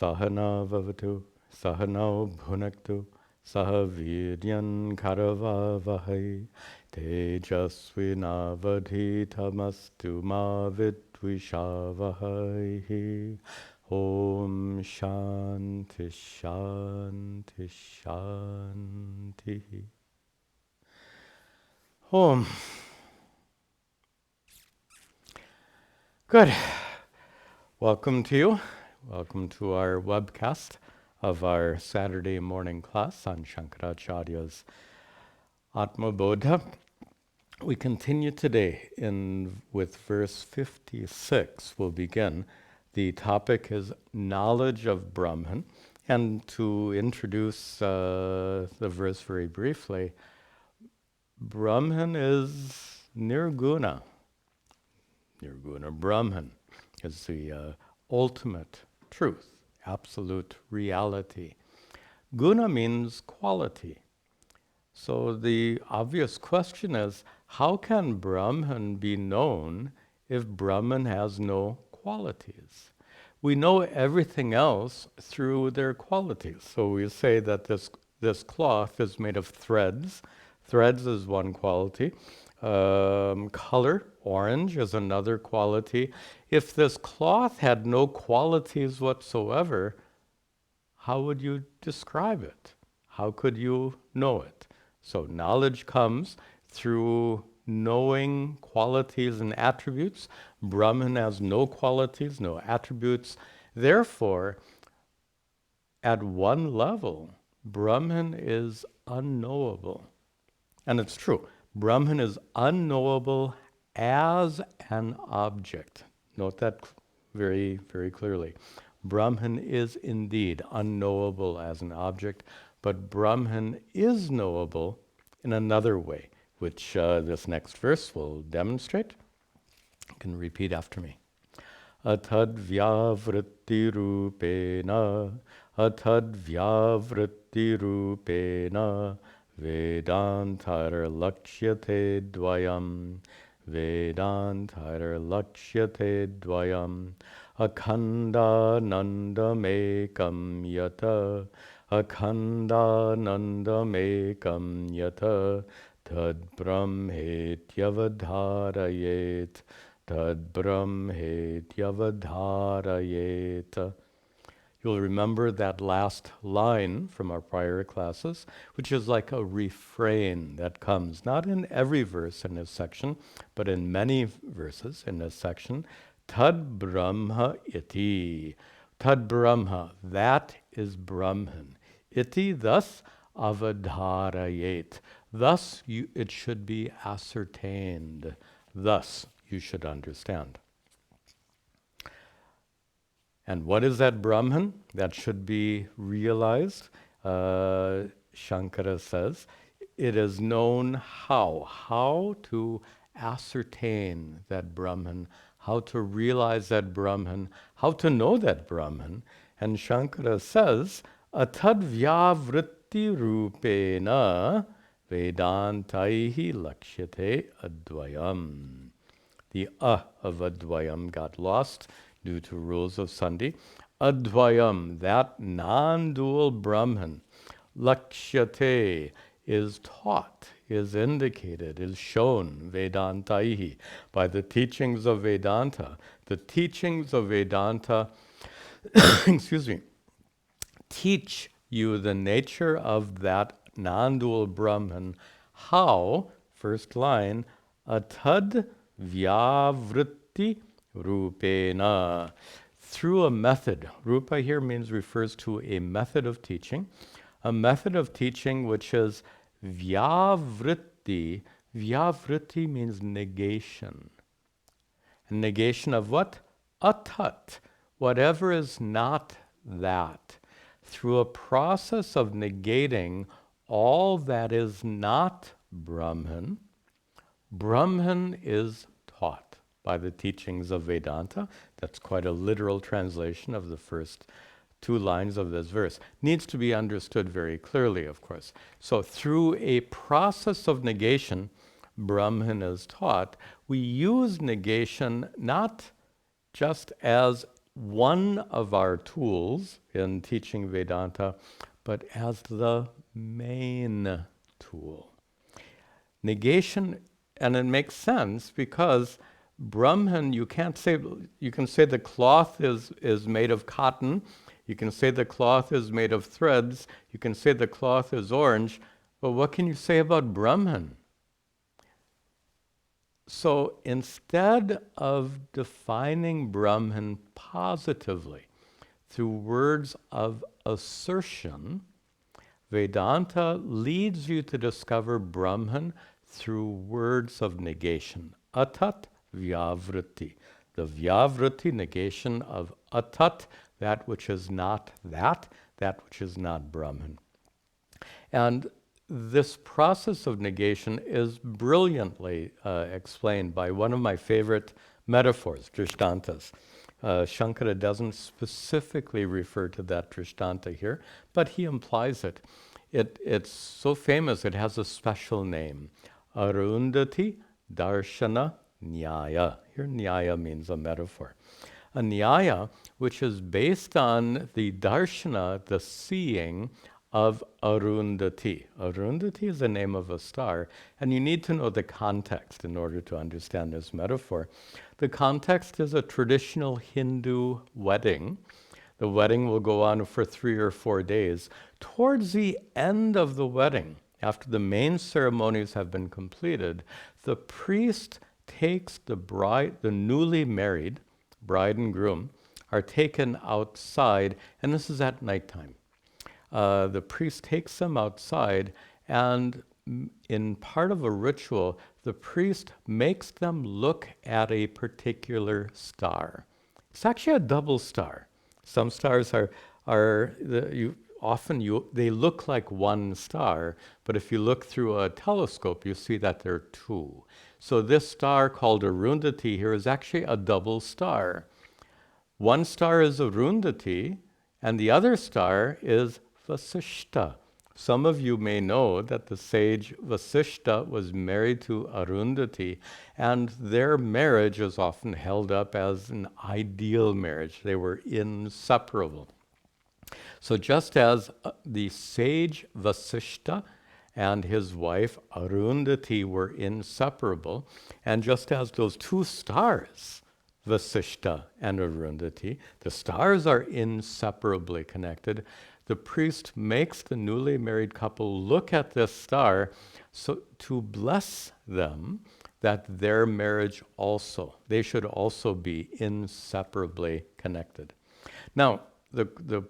Sahana vavatu, sahano bhunaktu, sahaviryan karavavahai, tejasvinavadhitamastu ma vidvishavahai. Om Shanti Shanti Shanti. Om. Good. Welcome to you. Welcome to our webcast of our Saturday morning class on Shankaracharya's Atma Bodha. We continue today with verse 56. We'll begin. The topic is knowledge of Brahman. And to introduce the verse very briefly, Brahman is nirguna. Nirguna Brahman is the ultimate truth, absolute reality. Guna means quality. So the obvious question is, how can Brahman be known if Brahman has no qualities? We know everything else through their qualities. So we say that this cloth is made of threads. Threads is one quality. Color, orange, is another quality. If this cloth had no qualities whatsoever, how would you describe it? How could you know it? So knowledge comes through knowing qualities and attributes. Brahman has no qualities, no attributes. Therefore, at one level, Brahman is unknowable. And it's true. Brahman is unknowable as an object. Note that very, very clearly. Brahman is indeed unknowable as an object, but Brahman is knowable in another way, which this next verse will demonstrate. You can repeat after me. Atad vyavritti rupena, atad vyavritti rupena, Vedantar lakshate dvayam, Vedantar lakshate dvayam, Akhandanandamekam yata, Akhandanandamekam yata, Tad brahmetyavadharayet, Tad brahmetyavadharayet. You'll remember that last line from our prior classes, which is like a refrain that comes not in every verse in this section, but in many verses in this section. Tad Brahma iti. Tad Brahma, that is Brahman. Iti, thus, avadharayet. Thus, it should be ascertained. Thus, you should understand. And what is that Brahman that should be realized? Shankara says, it is known how to ascertain that Brahman, how to realize that Brahman, how to know that Brahman. And Shankara says, atadvyavritti rupena vedantaihi lakshyate advayam. The of advayam got lost due to rules of Sandhi. Advayam, that non-dual Brahman, lakshyate, is taught, is indicated, is shown, Vedantaihi, by the teachings of Vedanta. The teachings of Vedanta, excuse me, teach you the nature of that non-dual Brahman. How? First line, atad vyavritti rupena, through a method. Rupa here refers to a method of teaching which is vyavritti. Vyavritti means negation. And negation of what? Atat, whatever is not that. Through a process of negating all that is not Brahman, Brahman is taught by the teachings of Vedanta. That's quite a literal translation of the first two lines of this verse. Needs to be understood very clearly, of course. So through a process of negation, Brahman is taught. We use negation not just as one of our tools in teaching Vedanta, but as the main tool. Negation, and it makes sense because Brahman, you can say the cloth is made of cotton, you can say the cloth is made of threads, you can say the cloth is orange, but what can you say about Brahman? So instead of defining Brahman positively through words of assertion, Vedanta leads you to discover Brahman through words of negation. Atat vyavritti. The vyavritti, negation of atat, that which is not that which is not Brahman. And this process of negation is brilliantly explained by one of my favorite metaphors, drishtantas. Shankara doesn't specifically refer to that drishtanta here, but he implies it. It's so famous, it has a special name. Arundhati Darshana Nyaya. Here, Nyaya means a metaphor. A Nyaya which is based on the darshana, the seeing of Arundhati. Arundhati is the name of a star, and you need to know the context in order to understand this metaphor. The context is a traditional Hindu wedding. The wedding will go on for 3 or 4 days. Towards the end of the wedding, after the main ceremonies have been completed, the priest takes the bride, the newly married, bride and groom, are taken outside, and this is at nighttime. The priest takes them outside, and in part of a ritual, the priest makes them look at a particular star. It's actually a double star. Some stars they look like one star, but if you look through a telescope, you see that there are two. So this star called Arundhati here is actually a double star. One star is Arundhati, and the other star is Vasishta. Some of you may know that the sage Vasishta was married to Arundhati, and their marriage is often held up as an ideal marriage. They were inseparable. So just as the sage Vasishta and his wife Arundhati were inseparable, and just as those two stars, Vasishta and Arundhati, the stars are inseparably connected, the priest makes the newly married couple look at this star so to bless them that their marriage they should also be inseparably connected. Now, the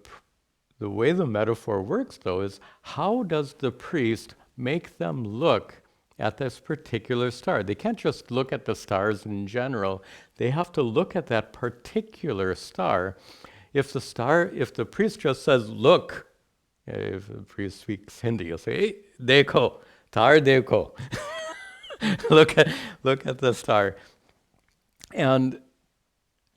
way the metaphor works, though, is how does the priest make them look at this particular star? They can't just look at the stars in general. They have to look at that particular star. If the priest just says, look, if the priest speaks Hindi, he'll say, hey, dekho, tar dekho. look at the star. And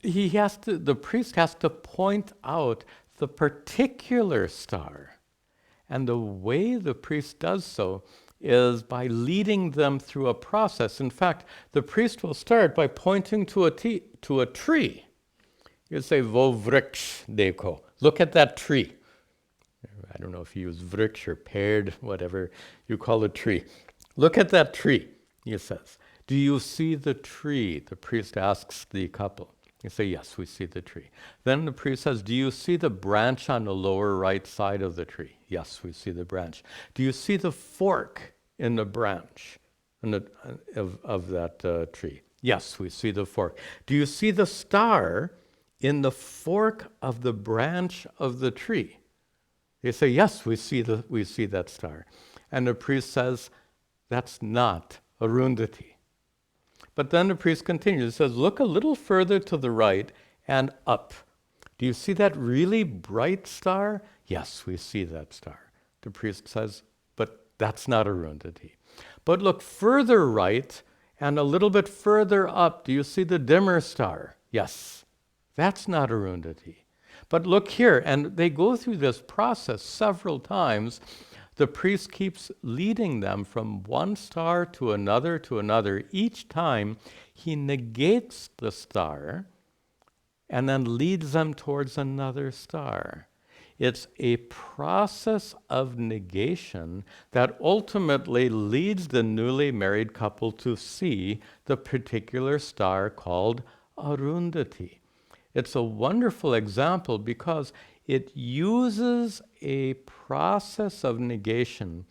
the priest has to point out the particular star. And the way the priest does so is by leading them through a process. In fact, the priest will start by pointing to a tree. You say, vo vriksh dekho. Look at that tree. I don't know if you use vriksh or paired, whatever you call a tree. Look at that tree, he says. Do you see the tree? The priest asks the couple. You say, yes, we see the tree. Then the priest says, do you see the branch on the lower right side of the tree? Yes, we see the branch. Do you see the fork in the branch of that tree? Yes, we see the fork. Do you see the star in the fork of the branch of the tree? They say, yes, we see that star. And the priest says, that's not Arundhati. But then the priest continues, says, look a little further to the right and up. Do you see that really bright star? Yes, we see that star. The priest says, but that's not Arundhati. But look further right and a little bit further up. Do you see the dimmer star? Yes, that's not Arundhati. But look here, and they go through this process several times. The priest keeps leading them from one star to another. Each time he negates the star and then leads them towards another star. It's a process of negation that ultimately leads the newly married couple to see the particular star called Arundhati. It's a wonderful example because it uses a process of negation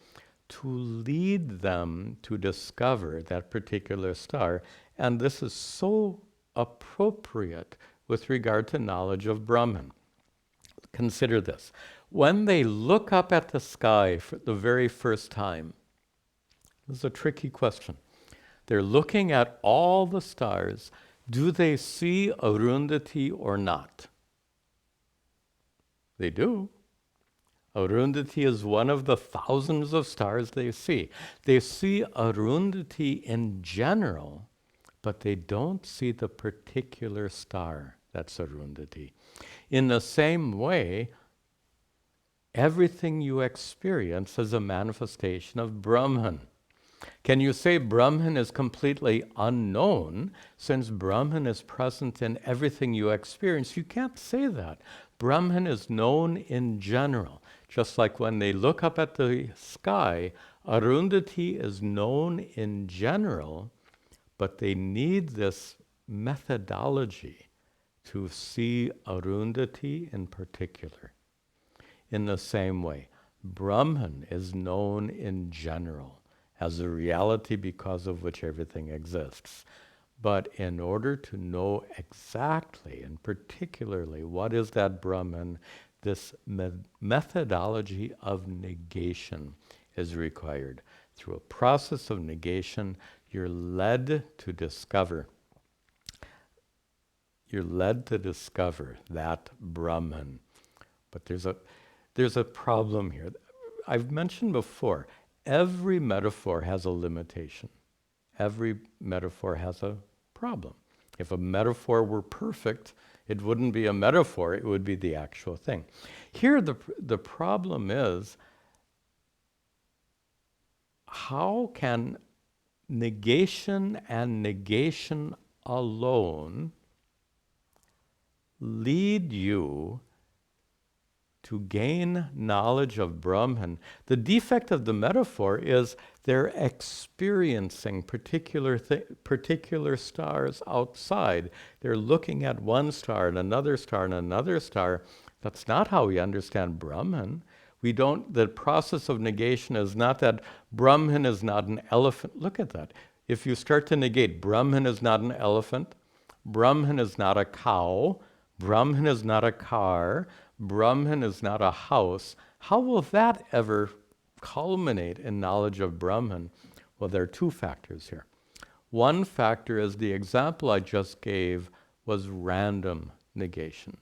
to lead them to discover that particular star. And this is so appropriate with regard to knowledge of Brahman. Consider this. When they look up at the sky for the very first time, this is a tricky question. They're looking at all the stars. Do they see Arundhati or not? They do. Arundhati is one of the thousands of stars they see. They see Arundhati in general, but they don't see the particular star that's Arundhati. In the same way, everything you experience is a manifestation of Brahman. Can you say Brahman is completely unknown since Brahman is present in everything you experience? You can't say that. Brahman is known in general. Just like when they look up at the sky, Arundhati is known in general, but they need this methodology to see Arundhati in particular. In the same way, Brahman is known in general as a reality because of which everything exists. But in order to know exactly and particularly what is that Brahman, this methodology of negation is required. Through a process of negation, you're led to discover that Brahman. But there's a problem here. I've mentioned before, every metaphor has a limitation. Every metaphor has a problem. If a metaphor were perfect, it wouldn't be a metaphor, it would be the actual thing. Here the problem is, how can negation and negation alone lead you to gain knowledge of Brahman? The defect of the metaphor is they're experiencing particular stars outside. They're looking at one star and another star and another star. That's not how we understand Brahman. The process of negation is not that Brahman is not an elephant. Look at that. If you start to negate, Brahman is not an elephant, Brahman is not a cow, Brahman is not a car, Brahman is not a house, how will that ever culminate in knowledge of Brahman? Well, there are two factors here. One factor is the example I just gave was random negation.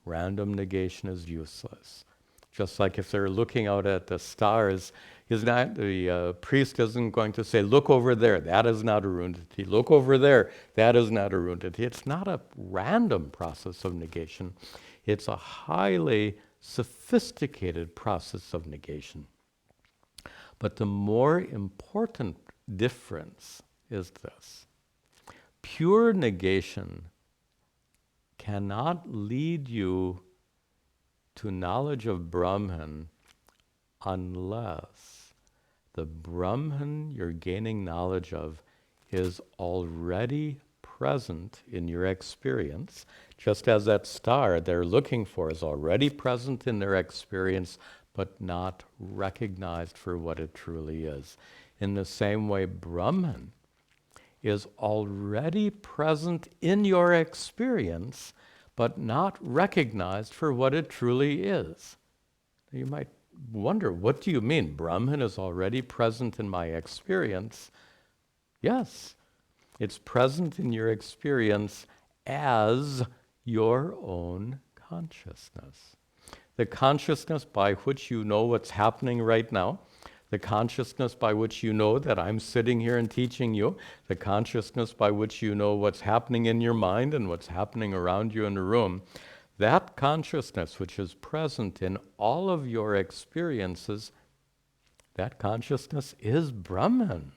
Random negation is useless. Just like if they're looking out at the stars, the priest isn't going to say, look over there, that is not Arundhati. Look over there, that is not Arundhati. It's not a random process of negation. It's a highly sophisticated process of negation. But the more important difference is this. Pure negation cannot lead you to knowledge of Brahman unless the Brahman you're gaining knowledge of is already present in your experience, just as that star they're looking for is already present in their experience, but not recognized for what it truly is. In the same way, Brahman is already present in your experience, but not recognized for what it truly is. You might wonder, what do you mean? Brahman is already present in my experience? Yes, it's present in your experience as your own consciousness. The consciousness by which you know what's happening right now, the consciousness by which you know that I'm sitting here and teaching you, the consciousness by which you know what's happening in your mind and what's happening around you in the room, that consciousness which is present in all of your experiences, that consciousness is Brahman.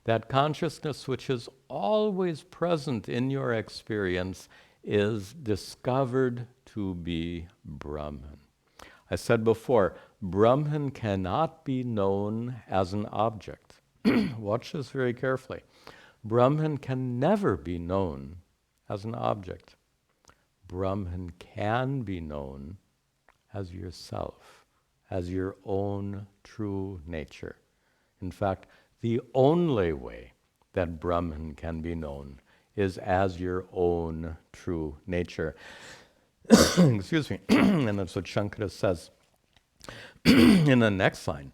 That consciousness which is always present in your experience is discovered to be Brahman. I said before, Brahman cannot be known as an object. Watch this very carefully. Brahman can never be known as an object. Brahman can be known as yourself, as your own true nature. In fact, the only way that Brahman can be known is as your own true nature. Excuse me. And that's what Shankara says in the next line.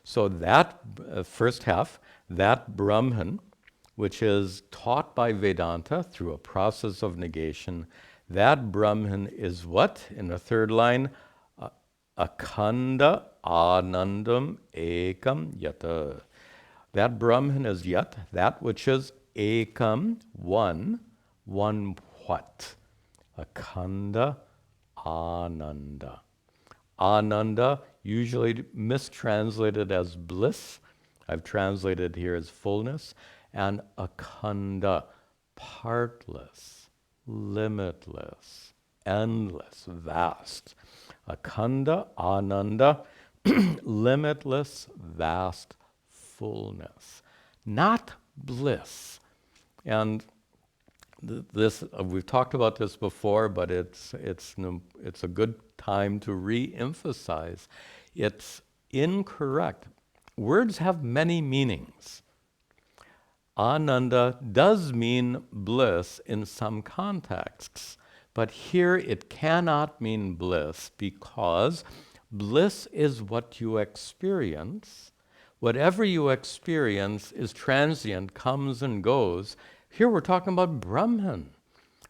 So that first half, that Brahman, which is taught by Vedanta through a process of negation, that Brahman is what? In the third line, akhanda anandam ekam yata. That Brahman is yat, that which is ekam, one what? Akhanda ananda. Ananda, usually mistranslated as bliss. I've translated here as fullness. And akhanda, partless, limitless, endless, vast. Akhanda, ananda, limitless, vast fullness. Not bliss. And this we've talked about this before, but it's a good time to re-emphasize. It's incorrect. Words have many meanings. Ananda does mean bliss in some contexts, but here it cannot mean bliss because bliss is what you experience. Whatever you experience is transient, comes and goes. Here we're talking about Brahman.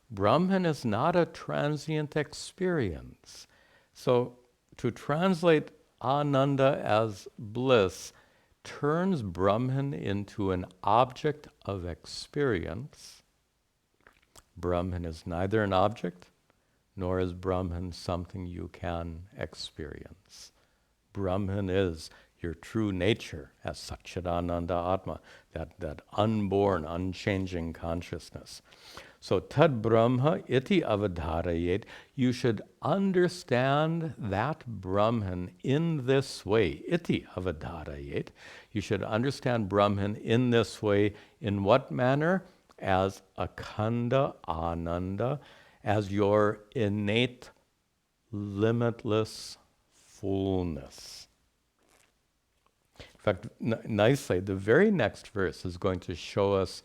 Brahman is not a transient experience. So to translate Ananda as bliss turns Brahman into an object of experience. Brahman is neither an object, nor is Brahman something you can experience. Brahman is your true nature as Satchidananda Atma, that unborn, unchanging consciousness. So tad Brahma iti avadharayet, you should understand that Brahman in this way. Iti avadharayet, you should understand Brahman in this way. In what manner? As akhanda ananda, as your innate, limitless fullness. In fact, nicely, the very next verse is going to show us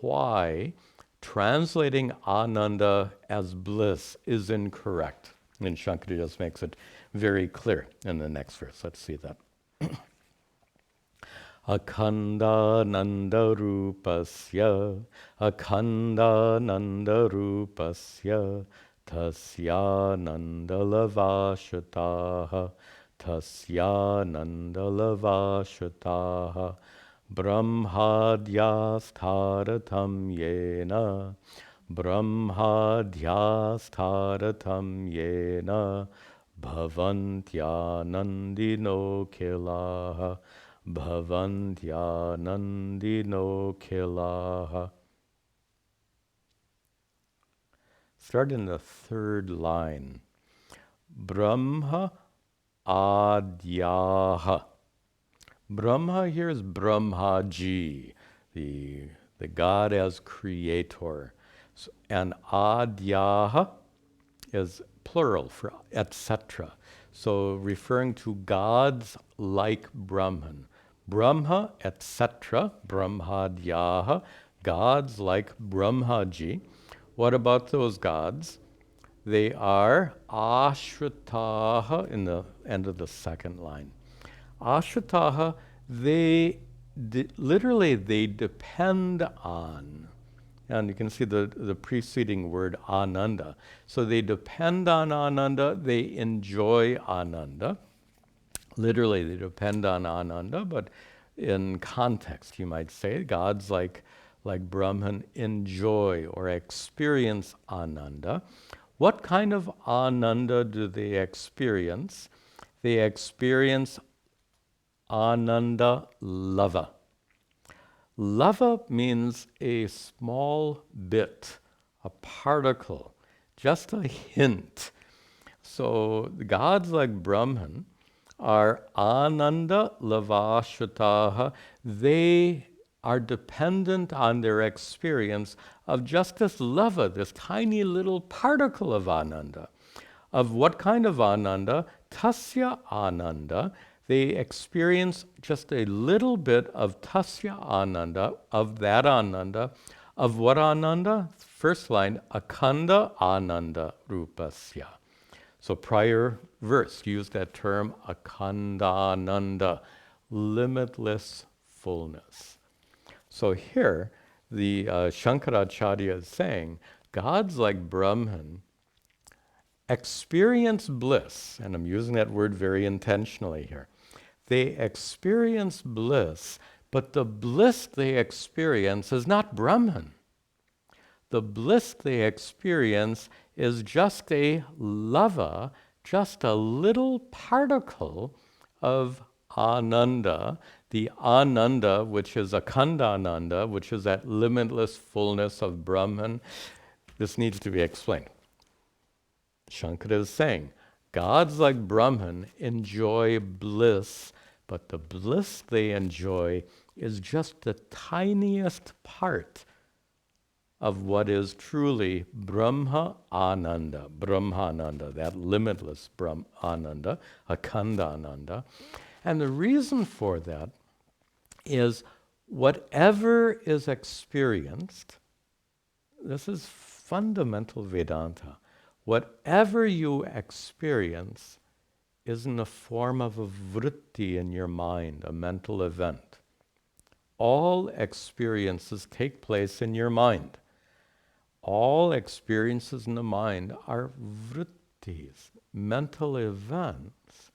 why translating Ananda as bliss is incorrect. And Shankara just makes it very clear in the next verse. Let's see that. Akhanda nanda rupasya, akhanda nanda rupasya, tasya nanda lavashataha, tasya nanda lavashataha, brahmadyastharatam yena, brahmadyastharatam yena, bhavantyanandino kilaha, bhavantyanandino kilaha. Start in the third line. Brahma adyaha. Brahma here is Brahmaji, the God as creator. So, and adyaha is plural for etc. So referring to gods like Brahman. Brahma, etc., Brahmadyaha, gods like Brahmaji. What about those gods? They are ashritaha in the end of the second line. Ashritaha, they literally depend on, and you can see the preceding word ananda. So they depend on ananda, they enjoy ananda. Literally, they depend on ananda, but in context, you might say, gods like Brahman enjoy or experience ananda. What kind of ananda do they experience? They experience ananda lava. Lava means a small bit, a particle, just a hint. So the gods like Brahman are ananda lavashutaha. They are dependent on their experience of just this lava, this tiny little particle of ananda. Of what kind of ananda? Tasya ananda. They experience just a little bit of tasya ananda, of that ananda. Of what ananda? First line, akhanda ananda rupasya. So prior verse used that term akhandananda, limitless fullness. So here, the Shankaracharya is saying, gods like Brahman experience bliss, and I'm using that word very intentionally here. They experience bliss, but the bliss they experience is not Brahman. The bliss they experience is just a lava, just a little particle of ananda, the ananda, which is akhandananda, which is that limitless fullness of Brahman. This needs to be explained. Shankara is saying, gods like Brahman enjoy bliss, but the bliss they enjoy is just the tiniest part of what is truly Brahma Ananda, Brahmananda, that limitless Brahma Ananda, Akhandananda. And the reason for that is whatever is experienced, this is fundamental Vedanta, whatever you experience is in the form of a vritti in your mind, a mental event. All experiences take place in your mind. All experiences in the mind are vrittis, mental events.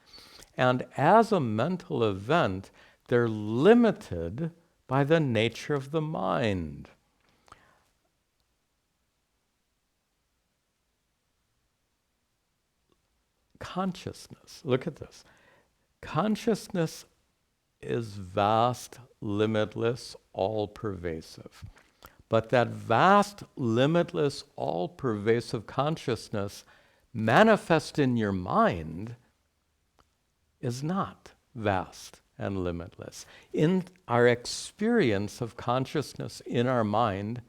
And as a mental event, they're limited by the nature of the mind. Consciousness, look at this. Consciousness is vast, limitless, all-pervasive. But that vast, limitless, all-pervasive consciousness manifest in your mind is not vast and limitless. In our experience of consciousness in our mind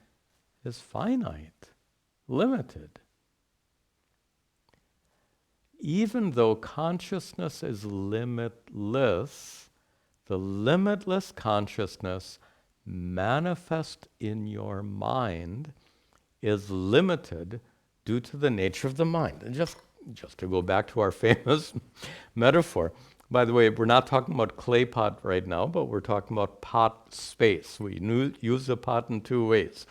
is finite, limited. Even though consciousness is limitless, the limitless consciousness manifest in your mind is limited due to the nature of the mind. And just to go back to our famous metaphor, by the way, we're not talking about clay pot right now, but we're talking about pot space. We use the pot in two ways.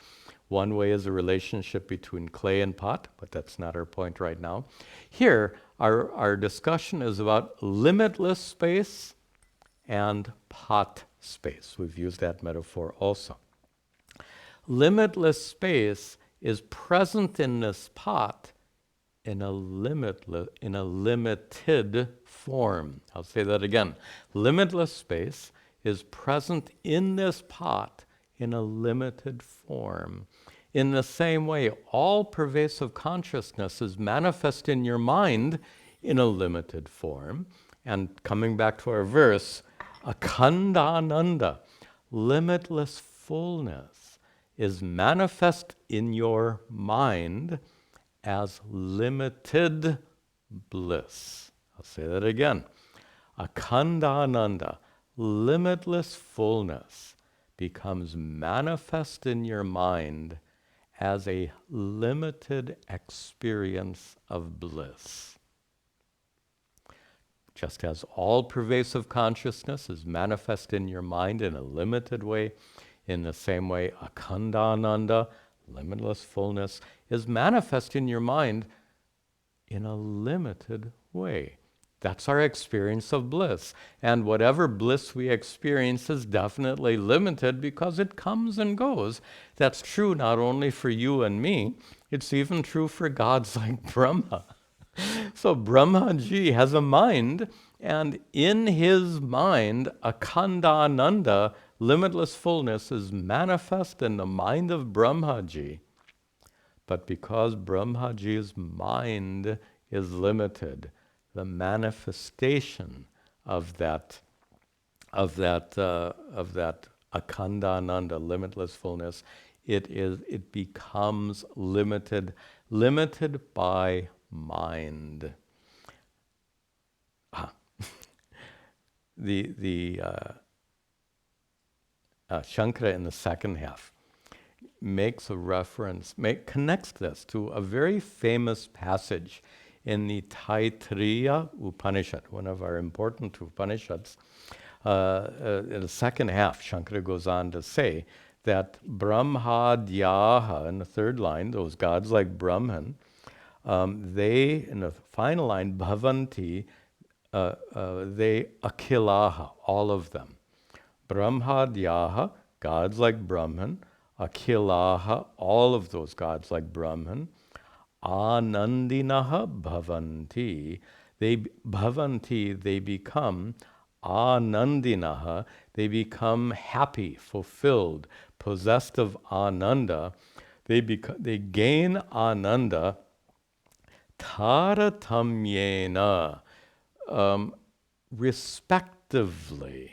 One way is a relationship between clay and pot, but that's not our point right now. Here, our discussion is about limitless space and pot space. We've used that metaphor also. Limitless space is present in this pot in a limited form. I'll say that again. Limitless space is present in this pot in a limited form. In the same way, all pervasive consciousness is manifest in your mind in a limited form. And coming back to our verse, Akhandananda, limitless fullness, is manifest in your mind as limited bliss. I'll say that again. Akhandananda, limitless fullness, becomes manifest in your mind as a limited experience of bliss. Just as all pervasive consciousness is manifest in your mind in a limited way, in the same way Akhandananda, limitless fullness, is manifest in your mind in a limited way. That's our experience of bliss. And whatever bliss we experience is definitely limited because it comes and goes. That's true not only for you and me, it's even true for gods like Brahma. So Brahmaji has a mind, and in his mind, Akhandananda, limitless fullness, is manifest in the mind of Brahmaji. but because Brahmaji's mind is limited, the manifestation of that akhandananda, limitless fullness, it becomes limited by mind. The Shankara in the second half makes a reference, connects this to a very famous passage in the Taittiriya Upanishad, one of our important Upanishads. In the second half, Shankara goes on to say that Brahmadyaha, in the third line, those gods like Brahman, they, in the final line, Bhavanti, they Akhilaha, all of them. Brahmadyaha, gods like Brahman, Akhilaha, all of those gods like Brahman, Anandinaha Bhavanti, they become Anandinaha, they become happy, fulfilled, possessed of Ananda, they gain Ananda Taratamyena, respectively.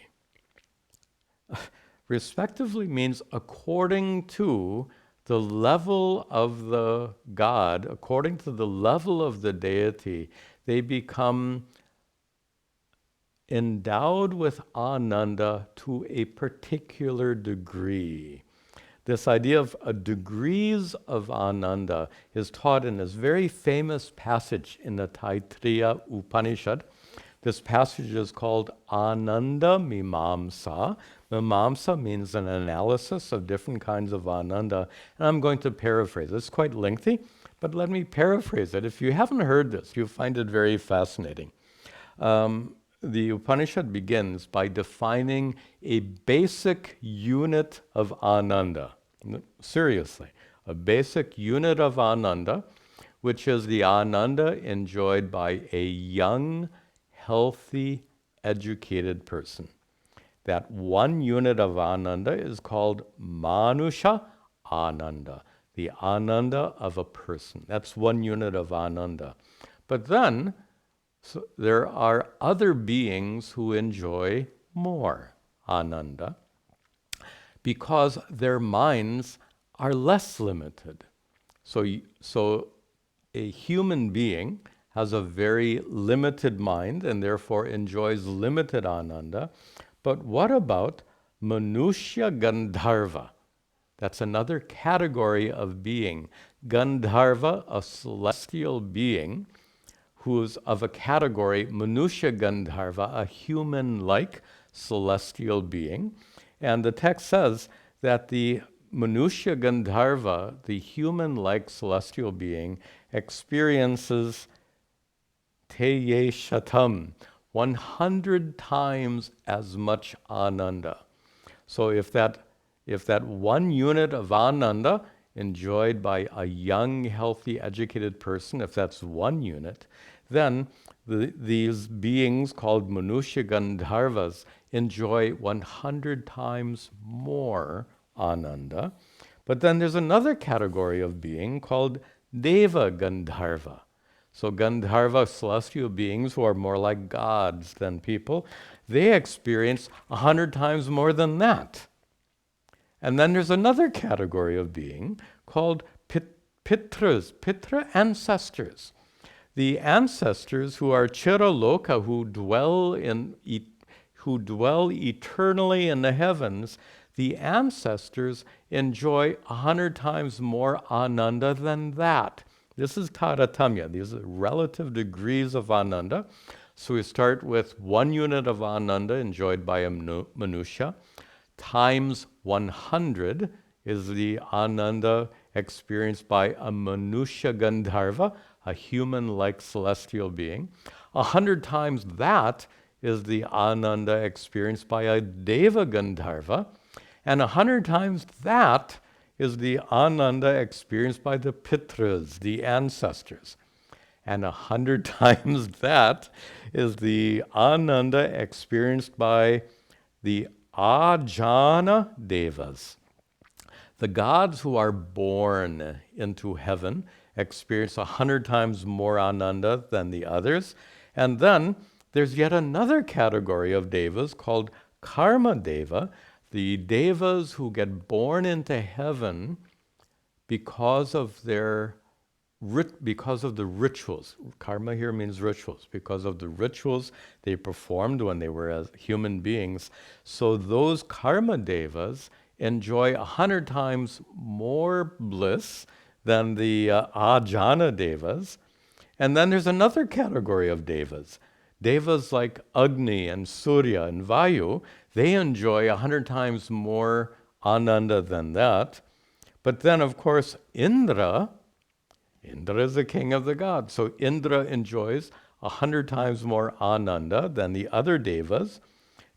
Respectively means according to the level of the God, according to the level of the deity, they become endowed with Ananda to a particular degree. This idea of degrees of Ananda is taught in this very famous passage in the Taittiriya Upanishad. This passage is called Ananda Mimamsa. Mimamsa means an analysis of different kinds of Ananda. And I'm going to paraphrase. It's quite lengthy, but let me paraphrase it. If you haven't heard this, you'll find it very fascinating. The Upanishad begins by defining a basic unit of Ananda. Seriously, a basic unit of Ananda, which is the Ananda enjoyed by a young, healthy, educated person. That one unit of Ananda is called Manusha Ananda, the Ananda of a person. That's one unit of Ananda. But then, there are other beings who enjoy more Ananda because their minds are less limited. So a human being has a very limited mind and therefore enjoys limited Ananda. But what about Manushya Gandharva? That's another category of being. Gandharva, a celestial being, who's of a category, Manushya Gandharva, a human-like celestial being. And the text says that the Manushya Gandharva, the human-like celestial being, experiences Teye Shatam, 100 times as much Ananda. So if that one unit of Ananda enjoyed by a young, healthy, educated person, if that's one unit, then these beings called Manushya Gandharvas enjoy 100 times more Ananda. But then there's another category of being called Deva Gandharva. So Gandharva, celestial beings who are more like gods than people, they experience 100 times more than that. And then there's another category of being called Pitras, Pitra ancestors. The ancestors who are Chiraloka, who dwell eternally in the heavens, the ancestors enjoy 100 times more Ananda than that. This is Taratamya. These are relative degrees of Ananda. So we start with one unit of Ananda enjoyed by a Manusha, times 100 is the Ananda experienced by a Manusha Gandharva, a human-like celestial being. 100 times that is the Ananda experienced by a Deva Gandharva, and 100 times that is the Ananda experienced by the Pitras, the ancestors. And 100 times that is the Ananda experienced by the Ajana Devas. The gods who are born into heaven experience 100 times more ananda than the others. And then there's yet another category of devas called karma deva, the devas who get born into heaven because of the rituals. Karma here means rituals, because of the rituals they performed when they were as human beings. So those karma devas enjoy 100 times more bliss than the ajana devas. And then there's another category of devas. Devas like Agni and Surya and Vayu, they enjoy 100 times more ananda than that. But then, of course, Indra is the king of the gods. So Indra enjoys 100 times more ananda than the other devas.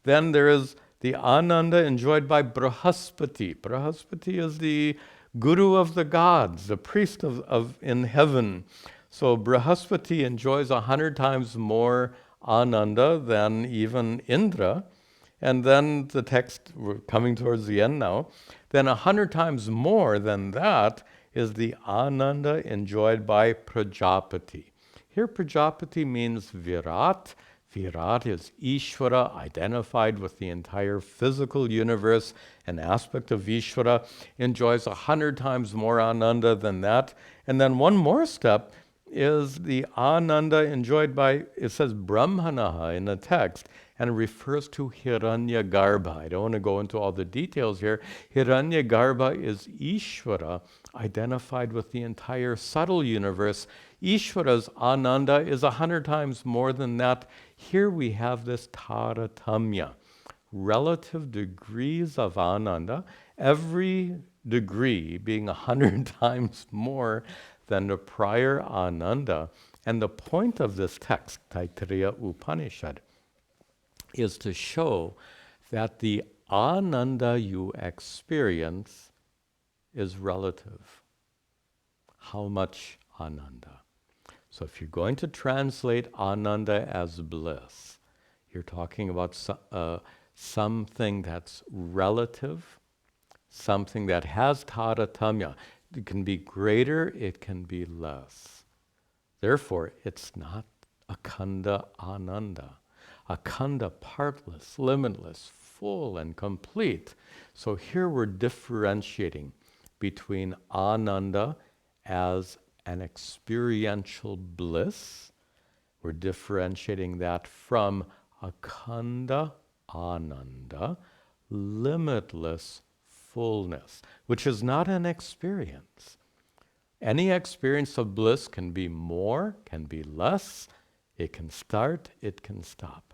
Then there is the ananda enjoyed by Brahaspati. Brahaspati is the guru of the gods, the priest of in heaven. So Brahaspati enjoys 100 times more ananda than even Indra. And then the text, we're coming towards the end now, then 100 times more than that is the ananda enjoyed by Prajapati. Here Prajapati means Virat. Virat is Ishvara, identified with the entire physical universe, an aspect of Ishvara, enjoys 100 times more ananda than that. And then one more step is the ananda enjoyed by, it says Brahmanaha in the text, and it refers to Hiranyagarbha. I don't want to go into all the details here. Hiranyagarbha is Ishvara, identified with the entire subtle universe. Ishvara's ananda is 100 times more than that. Here we have this taratamya, relative degrees of ananda, every degree being 100 times more than the prior ananda. And the point of this text, Taittiriya Upanishad, is to show that the ananda you experience is relative. How much ananda? So if you're going to translate ananda as bliss, you're talking about something that's relative, something that has taratamya. It can be greater, it can be less. Therefore, it's not akhanda ananda. Akhanda, partless, limitless, full and complete. So here we're differentiating between ananda as an experiential bliss. We're differentiating that from akhanda ananda, limitless fullness, which is not an experience. Any experience of bliss can be more, can be less, it can start, it can stop.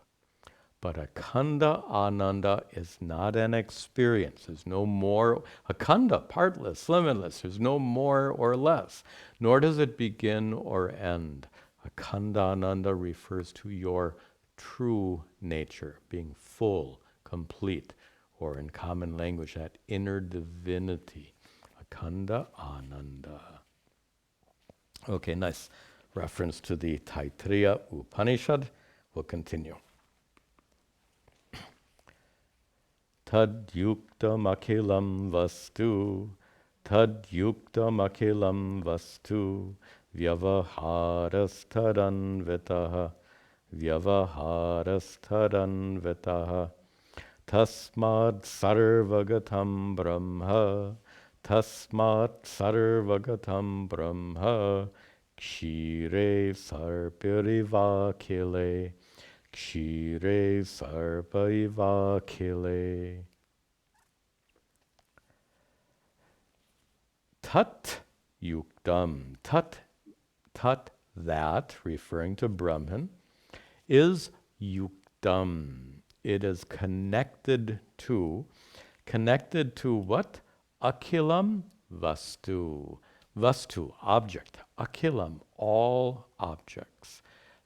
But akhanda ananda is not an experience. There's no more. Akhanda, partless, limitless. There's no more or less. Nor does it begin or end. Akhanda ananda refers to your true nature, being full, complete, or in common language, that inner divinity. Akhanda ananda. Okay, nice reference to the Taittiriya Upanishad. We'll continue. Tad yuktam akhilam vastu, tad yuktam akhilam vastu, vyavaharasthadanvitaha, vyavaharasthadanvitaha, tasmad sarvagatam brahma, tasmat sarvagatam brahma, kshire sarpirivakhile, kshire sarparivakhile. Tat yuktam, tat, that, referring to Brahman, is yuktam. It is connected to what? Akhilam vastu. Vastu, object. Akhilam, all objects.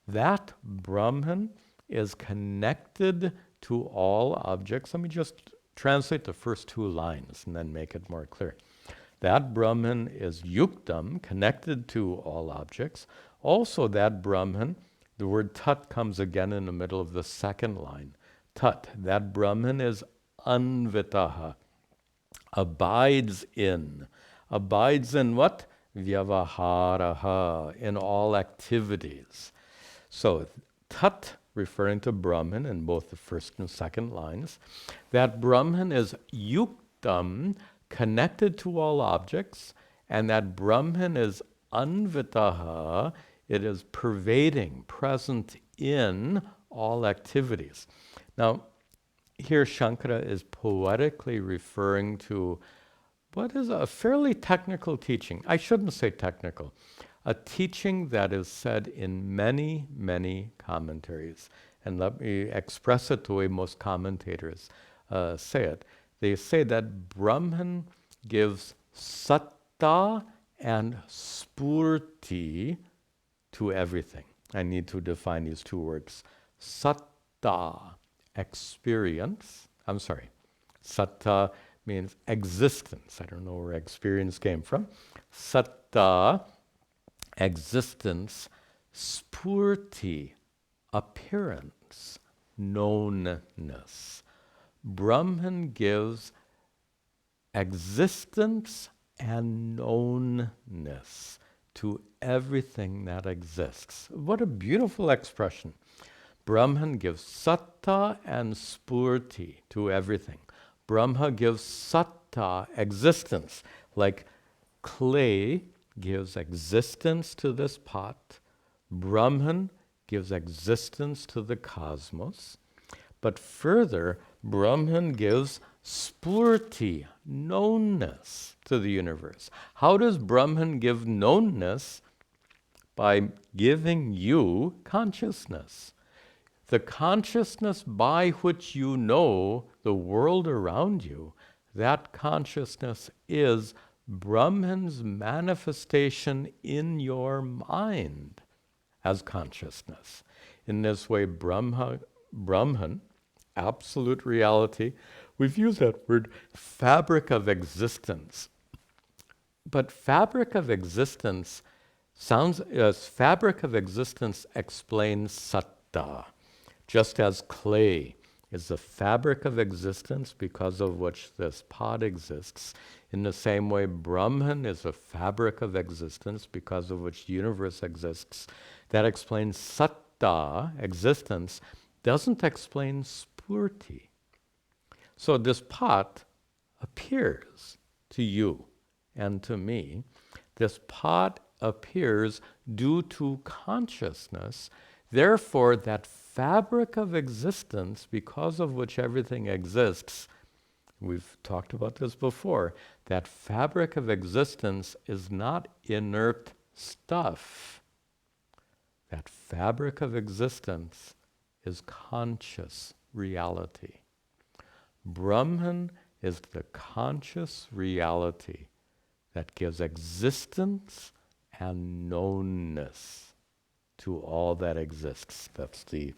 That Brahman is connected to all objects. Let me just translate the first two lines and then make it more clear. That Brahman is yuktam, connected to all objects. Also that Brahman, the word tat comes again in the middle of the second line. Tat, that Brahman is anvitaha. Abides in. Abides in what? Vyavaharaha, in all activities. So, tat, referring to Brahman in both the first and second lines, that Brahman is yuktam, connected to all objects, and that Brahman is anvitaha, it is pervading, present in all activities. Now, here Shankara is poetically referring to what is a fairly technical teaching. I shouldn't say technical. A teaching that is said in many, many commentaries. And let me express it the way most commentators say it. They say that Brahman gives satta and spurti to everything. I need to define these two words. Satta, experience. Satta means existence. I don't know where experience came from. Satta, existence. Spurti, appearance, knownness. Brahman gives existence and knownness to everything that exists. What a beautiful expression. Brahman gives satta and spurti to everything. Brahma gives satta, existence, like clay gives existence to this pot. Brahman gives existence to the cosmos. But further, Brahman gives spurti, knownness to the universe. How does Brahman give knownness? By giving you consciousness. The consciousness by which you know the world around you, that consciousness is Brahman's manifestation in your mind as consciousness. In this way, Brahman, absolute reality, we've used that word, fabric of existence. But fabric of existence sounds, as fabric of existence explains satta. Just as clay is the fabric of existence because of which this pot exists, in the same way Brahman is the fabric of existence because of which the universe exists. That explains satta, existence, doesn't explain spurti. So this pot appears to you and to me. This pot appears due to consciousness. Therefore, that fabric of existence, because of which everything exists, we've talked about this before, that fabric of existence is not inert stuff. That fabric of existence is conscious reality. Brahman is the conscious reality that gives existence and knownness to all that exists. That's the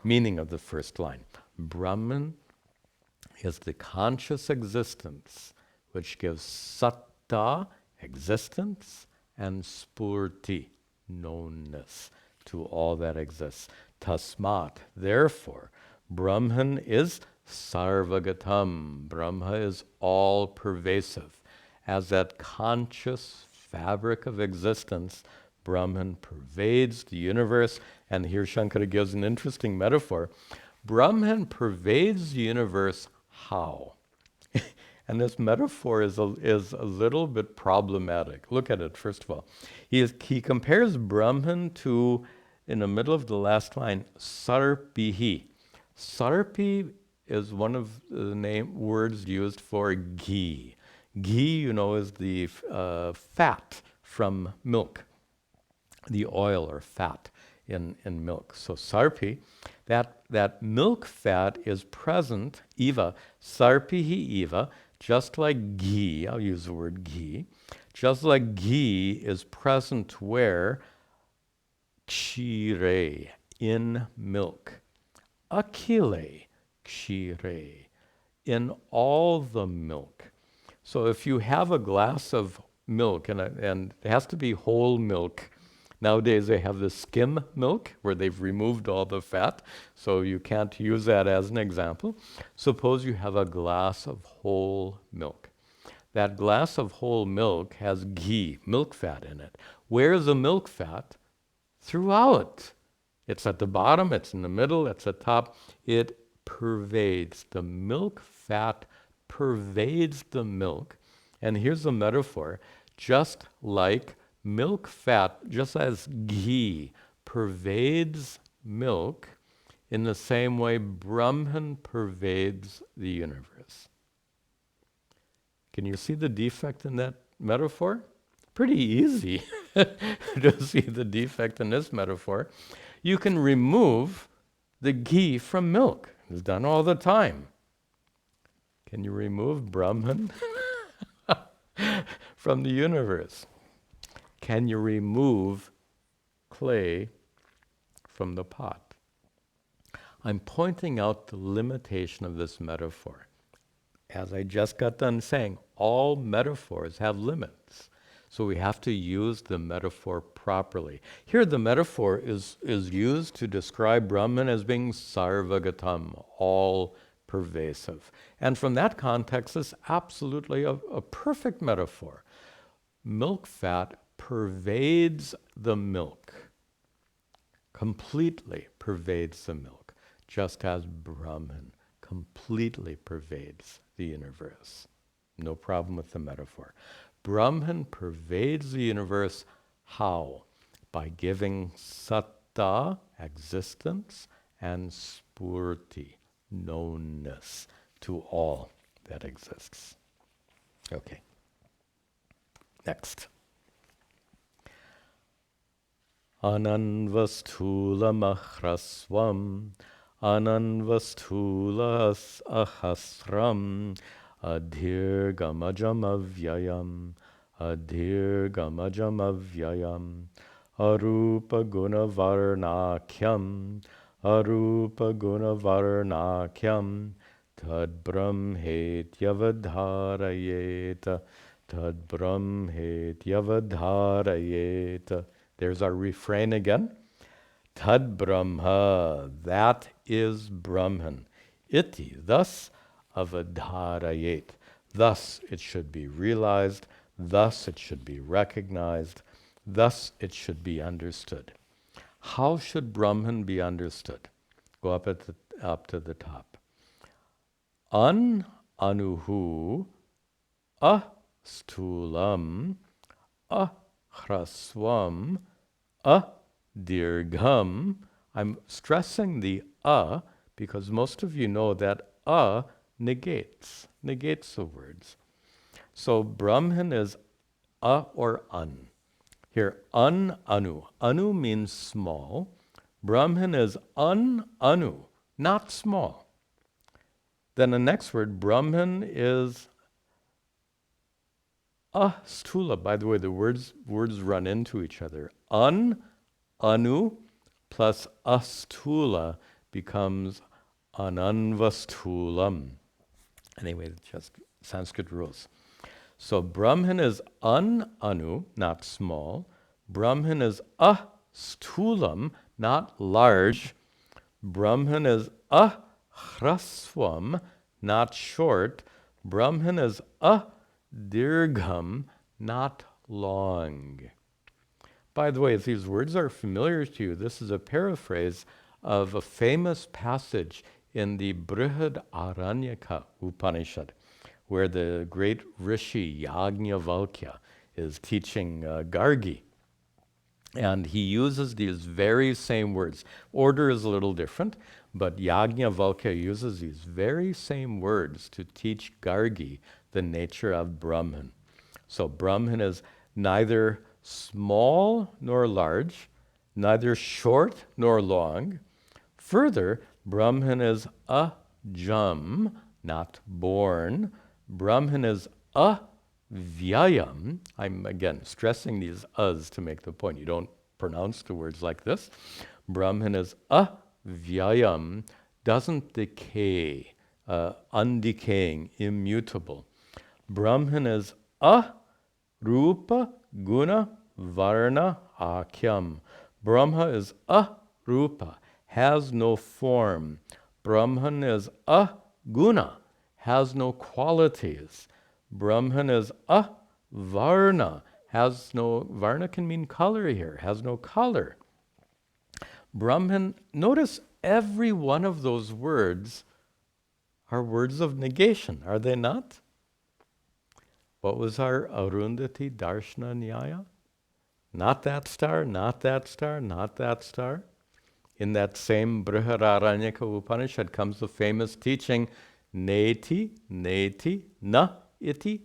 meaning of the first line. Brahman is the conscious existence which gives satta, existence, and spurti, knownness, to all that exists. Tasmat, therefore, Brahman is sarvagatam. Brahma is all pervasive. As that conscious fabric of existence, Brahman pervades the universe. And here Shankara gives an interesting metaphor. Brahman pervades the universe how? And this metaphor is a little bit problematic. Look at it, first of all. He compares Brahman to, in the middle of the last line, sarpihi. Sarpi is one of the words used for ghee. Ghee, is the fat from milk, the oil or fat in milk. So sarpi, that milk fat is present, eva, sarpihi eva, just like ghee, I'll use the word ghee, just like ghee is present where? Kshire, in milk. Akhile, kshire, in all the milk. So if you have a glass of milk, and it has to be whole milk. Nowadays they have the skim milk where they've removed all the fat, so you can't use that as an example. Suppose you have a glass of whole milk. That glass of whole milk has ghee, milk fat in it. Where is the milk fat? Throughout. It's at the bottom, it's in the middle, it's at the top. It pervades. The milk fat pervades the milk. And here's a metaphor. Just like milk fat, just as ghee pervades milk, in the same way Brahman pervades the universe. Can you see the defect in that metaphor? Pretty easy to see the defect in this metaphor. You can remove the ghee from milk. It's done all the time. Can you remove Brahman from the universe? Can you remove clay from the pot? I'm pointing out the limitation of this metaphor. As I just got done saying, all metaphors have limits. So we have to use the metaphor properly. Here the metaphor is used to describe Brahman as being sarvagatam, all pervasive. And from that context, it's absolutely a perfect metaphor. Milk fat pervades the milk, completely pervades the milk, just as Brahman completely pervades the universe. No problem with the metaphor. Brahman pervades the universe. How? By giving satta, existence, and spurti, knownness, to all that exists. Okay. Next. Ananvastula mahrasvam, ananvastula ahasram, adhirgamajam avyayam, adhirgamajam avyayam, arupa gunavarnakyam, arupa gunavarnakyam, tad brahmetyavadharayeta, tad brahmetyavadharayeta. There's our refrain again. Tad Brahma, that is Brahman. Iti, thus avadharayet. Thus it should be realized. Thus it should be recognized. Thus it should be understood. How should Brahman be understood? Go up to the top. An anuhu astulam ahraswam dirgham. I'm stressing the because most of you know that negates the words. So Brahman is or un. Here, anu. Anu means small. Brahman is anu, not small. Then the next word, Brahman, is stula. By the way, the words run into each other. Anu plus astula becomes ananvastulam. Anyway, just Sanskrit rules. So Brahman is anu, not small. Brahman is astulam, not large. Brahman is ahraswam, not short. Brahman is dirgham, not long. By the way, if these words are familiar to you, this is a paraphrase of a famous passage in the Brihadaranyaka Upanishad, where the great rishi Yajnavalkya is teaching Gargi. And he uses these very same words. Order is a little different, but Yajnavalkya uses these very same words to teach Gargi the nature of Brahman. So Brahman is neither small nor large, neither short nor long. Further, Brahman is ajam, not born. Brahman is avyayam. I'm again stressing these as to make the point. You don't pronounce the words like this. Brahman is avyayam, doesn't decay, undecaying, immutable. Brahman is arupa guna varna akyam. Brahma is arupa, has no form. Brahman is aguna, has no qualities. Brahman is varna, has no, varna can mean color here, has no color. Brahman, notice every one of those words are words of negation, are they not? What was our Arundhati Darshana Nyaya? Not that star, not that star, not that star. In that same Brihadaranyaka Upanishad comes the famous teaching, neti, neti, na iti,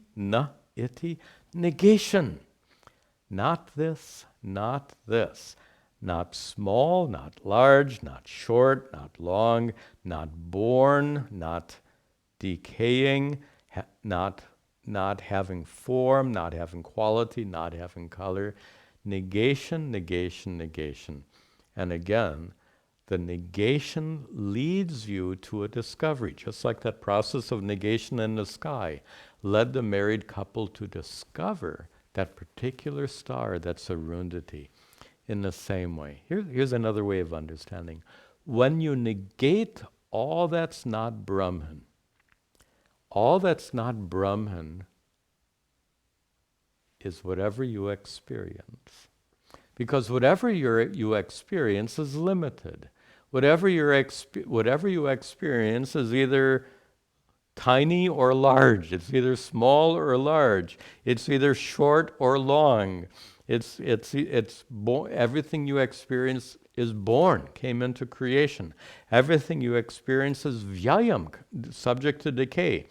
negation. Not this, not this. Not small, not large, not short, not long, not born, not decaying, not having form, not having quality, not having color. Negation, negation, negation. And again, the negation leads you to a discovery, just like that process of negation in the sky led the married couple to discover that particular star that's Arundhati. In the same way, here's another way of understanding. When you negate all that's not Brahman, all that's not Brahman is whatever you experience. Because whatever you experience is limited. Whatever you experience is either tiny or large. It's either small or large. It's either short or long. Everything you experience is born, came into creation. Everything you experience is vyayam, subject to decay.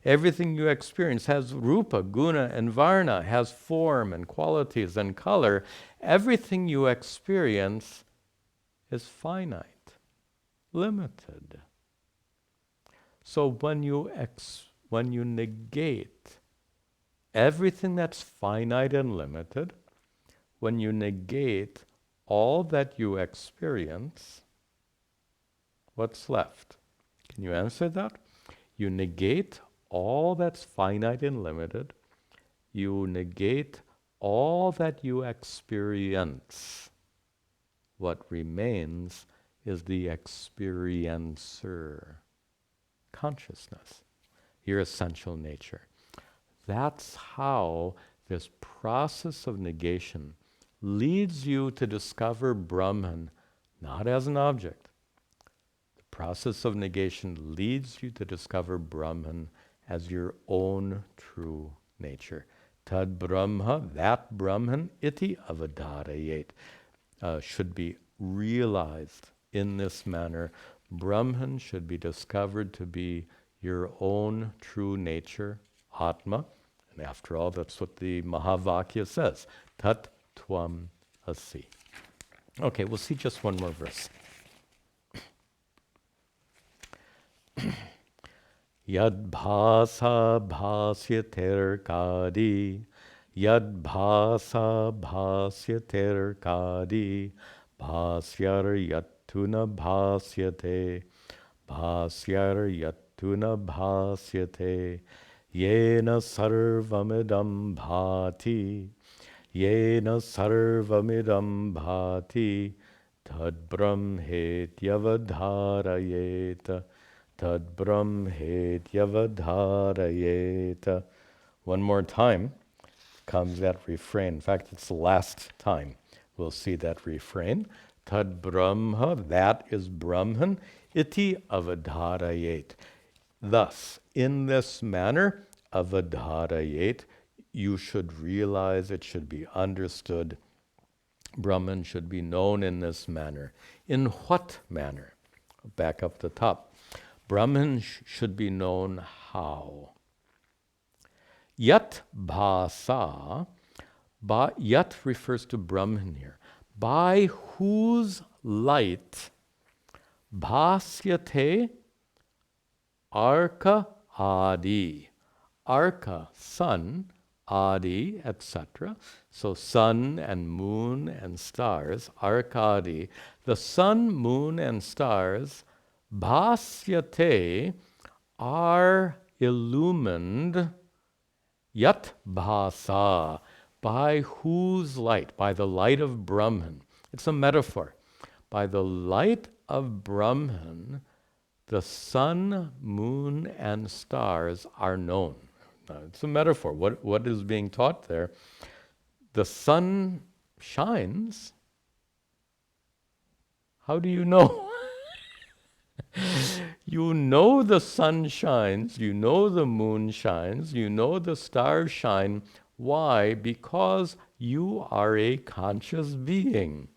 Everything you experience has rupa, guna, and varna, has form and qualities and color. Everything you experience is finite, limited. So when you negate everything that's finite and limited, when you negate all that you experience, what's left? Can you answer that? You negate all that's finite and limited. You negate all that you experience. What remains is the experiencer. Consciousness, your essential nature. That's how this process of negation leads you to discover Brahman, not as an object. The process of negation leads you to discover Brahman as your own true nature. Tad Brahma, that Brahman, iti avadharayet, should be realized in this manner. Brahman should be discovered to be your own true nature, Atma. And after all, that's what the Mahavakya says. Tat tvam asi. Okay, we'll see just one more verse. Yad bhasa bhasyater kadi, yad bhasa bhasyater kadi, bhasyar yattuna bhasyate, bhasyar yattuna bhasyate, yena sarvamidam bhati, yena sarvamidam bhati, tad brahmetyavadharayeta, tad brahmetyavadharayeta. One more time comes that refrain. In fact, it's the last time we'll see that refrain. Tad Brahma, that is Brahman, iti avadharayet. Thus, in this manner, avadharayet, you should realize, it should be understood. Brahman should be known in this manner. In what manner? Back up the top. Brahman should be known how? Yat bhasa, yat refers to Brahman here. By whose light bhasyate arka adi. Arka, sun, adi, etc. So sun and moon and stars, arkadi. The sun, moon, and stars, bhasyate, are illumined, yat bhasa, by whose light? By the light of Brahman. It's a metaphor. By the light of Brahman, the sun, moon, and stars are known. It's a metaphor. What is being taught there? The sun shines. How do you know? You know the sun shines, you know the moon shines, you know the stars shine. Why? Because you are a conscious being.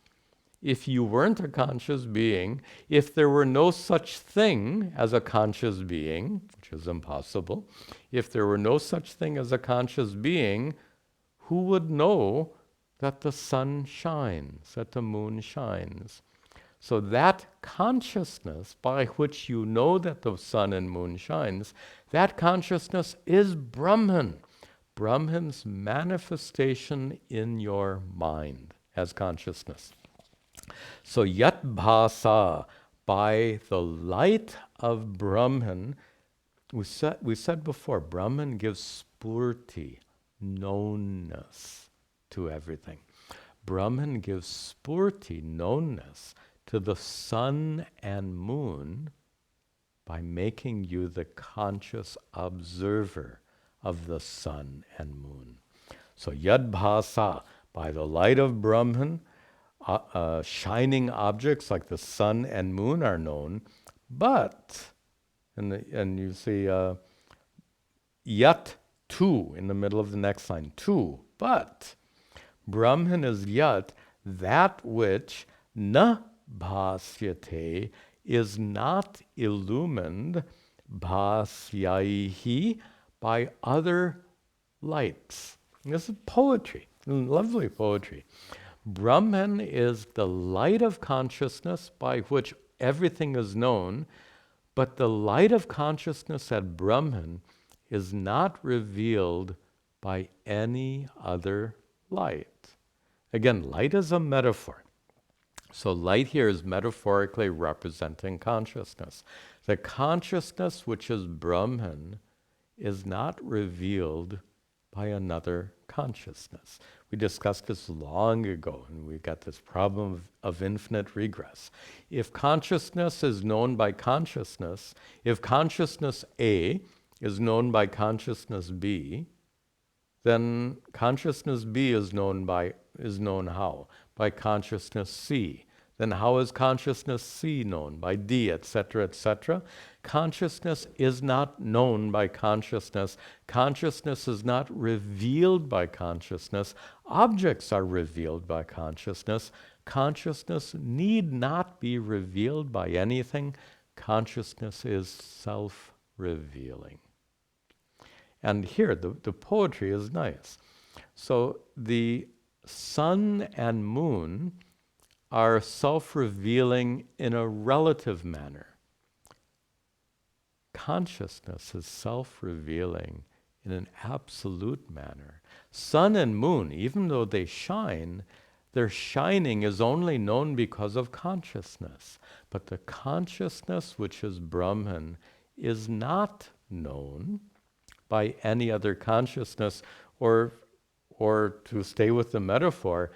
If you weren't a conscious being, if there were no such thing as a conscious being, which is impossible, if there were no such thing as a conscious being, who would know that the sun shines, that the moon shines? So that consciousness by which you know that the sun and moon shines, that consciousness is Brahman. Brahman's manifestation in your mind as consciousness. So yat bhasa, by the light of Brahman, we said before, Brahman gives spurti, knownness to everything. Brahman gives spurti, knownness, to the sun and moon by making you the conscious observer of the sun and moon. So yad bhasa, by the light of Brahman, shining objects like the sun and moon are known, but, and you see yat tu in the middle of the next line, tu, but Brahman is yat, that which na bhasyate, is not illumined bhasyaihi, by other lights. This is poetry, lovely poetry. Brahman is the light of consciousness by which everything is known, but the light of consciousness at Brahman is not revealed by any other light. Again, light is a metaphor. So light here is metaphorically representing consciousness. The consciousness which is Brahman is not revealed by another consciousness. We discussed this long ago, and we got this problem of infinite regress. If consciousness is known by consciousness, if consciousness A is known by consciousness B, then consciousness B is known how? By consciousness C. Then how is consciousness C known? By D, etc., etc. Consciousness is not known by consciousness. Consciousness is not revealed by consciousness. Objects are revealed by consciousness. Consciousness need not be revealed by anything. Consciousness is self-revealing. And here, the poetry is nice. So the sun and moon are self-revealing in a relative manner. Consciousness is self-revealing in an absolute manner. Sun and moon, even though they shine, their shining is only known because of consciousness. But the consciousness which is Brahman is not known by any other consciousness, or to stay with the metaphor,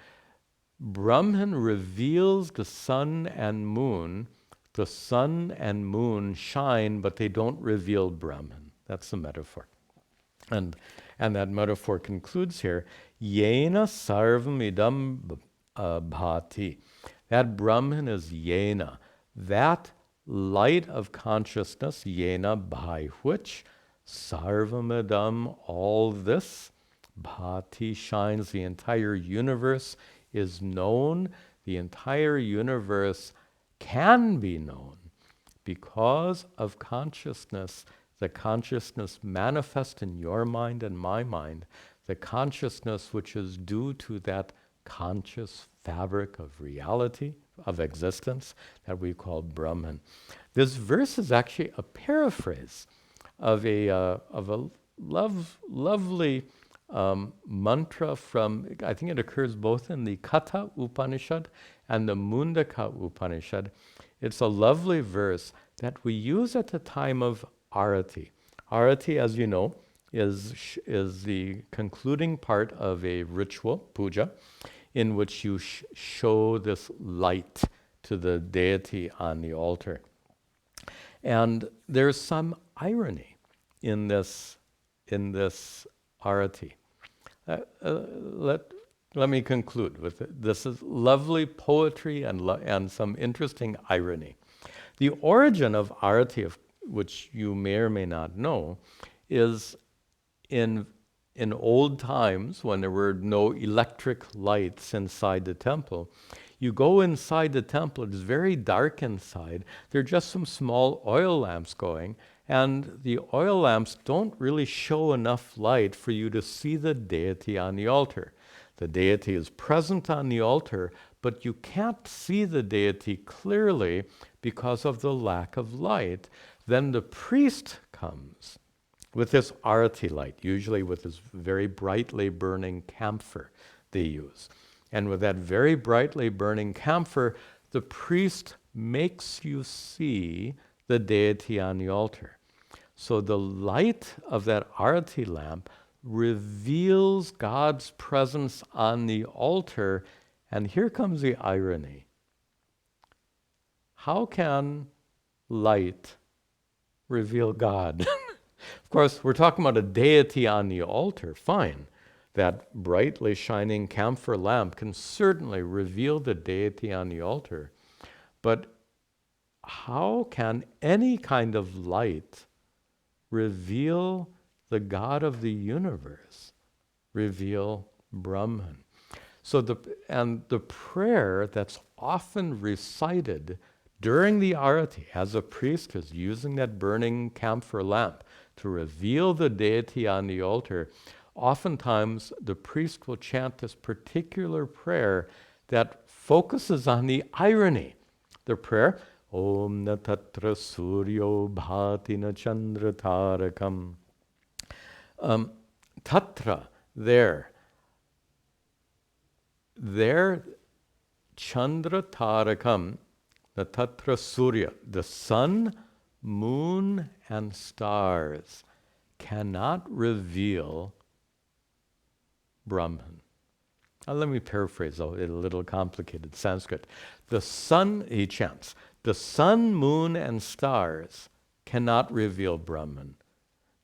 Brahman reveals the sun and moon. The sun and moon shine, but they don't reveal Brahman. That's the metaphor. And that metaphor concludes here, Yena sarvam idam bhati. That Brahman is Yena, that light of consciousness, Yena, by which sarvam idam, all this, bhati, shines. The entire universe is known. The entire universe can be known because of consciousness, the consciousness manifest in your mind and my mind, the consciousness which is due to that conscious fabric of reality, of existence, that we call Brahman. This verse is actually a paraphrase of a lovely mantra from, I think it occurs both in the Katha Upanishad and the Mundaka Upanishad. It's a lovely verse that we use at the time of Arati. Arati, as you know, is the concluding part of a ritual, puja, in which you show this light to the deity on the altar. And there's some irony in this in this arati. Let me conclude with it. This is lovely poetry and some interesting irony. The origin of arati, which you may or may not know, is in old times when there were no electric lights inside the temple. You go inside the temple, it's very dark inside. There are just some small oil lamps going, and the oil lamps don't really show enough light for you to see the deity on the altar. The deity is present on the altar, but you can't see the deity clearly because of the lack of light. Then the priest comes with this arati light, usually with this very brightly burning camphor they use. And with that very brightly burning camphor, the priest makes you see the deity on the altar. So the light of that arati lamp reveals God's presence on the altar. And here comes the irony. How can light reveal God? Of course, we're talking about a deity on the altar, fine. That brightly shining camphor lamp can certainly reveal the deity on the altar. But how can any kind of light reveal the God of the universe, reveal Brahman? So the prayer that's often recited during the arati, as a priest is using that burning camphor lamp to reveal the deity on the altar, oftentimes the priest will chant this particular prayer that focuses on the irony. The prayer, Om na tatra suryo bhati na chandra tarakam. Tatra, there, chandra tarakam, the tatra surya, the sun, moon, and stars cannot reveal Brahman. Now let me paraphrase, it's a little complicated Sanskrit. The sun, he chants, the sun, moon, and stars cannot reveal Brahman,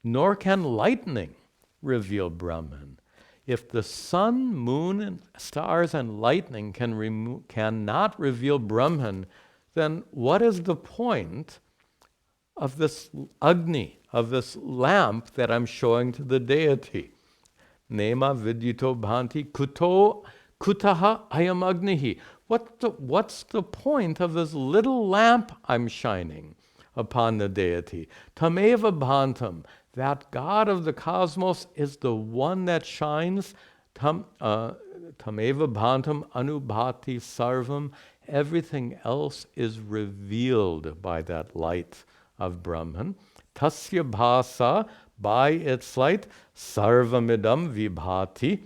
nor can lightning reveal Brahman. If the sun, moon, and stars, and lightning cannot reveal Brahman, then what is the point of this Agni, of this lamp that I'm showing to the deity? Nema vidyito bhanti kutaha ayam agnihi. What's the point of this little lamp I'm shining upon the deity? Tameva bhantam, that God of the cosmos is the one that shines. Tameva bhantam anubhati sarvam. Everything else is revealed by that light of Brahman. Tasya bhasa, by its light, sarvamidam vibhati.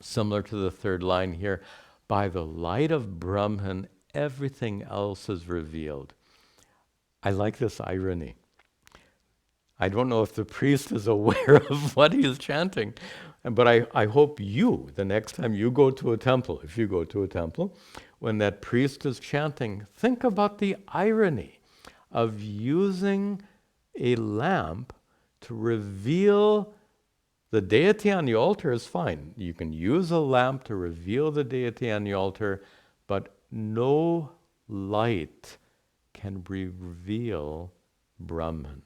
Similar to the third line here, by the light of Brahman, everything else is revealed. I like this irony. I don't know if the priest is aware of what he is chanting, but I hope you, the next time you go to a temple, if you go to a temple, when that priest is chanting, think about the irony of using a lamp to reveal the deity on the altar. Is fine. You can use a lamp to reveal the deity on the altar, but no light can reveal Brahman.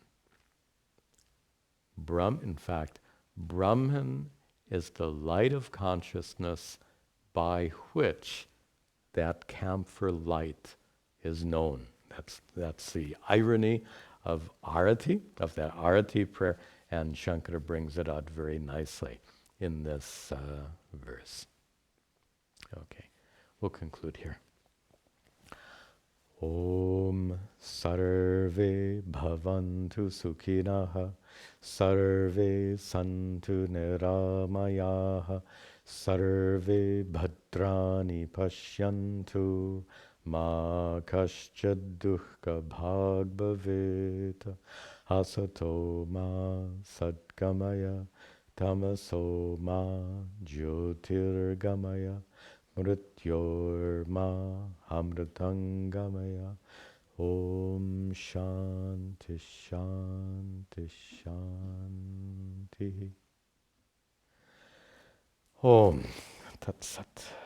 In fact, Brahman is the light of consciousness by which that camphor light is known. That's the irony of arati, of that arati prayer, and Shankara brings it out very nicely in this verse. Okay, we'll conclude here. Om sarve bhavantu sukhinaha, sarve santu niramayaha, sarve bhadrani pashyantu, ma kaschad dukkha bhag bhaveta, asato ma satgamaya, tamaso ma jyotirgamaya, mrityorma amritangamaya. Om shanti shanti shanti. Shanti. Om Tat Sat.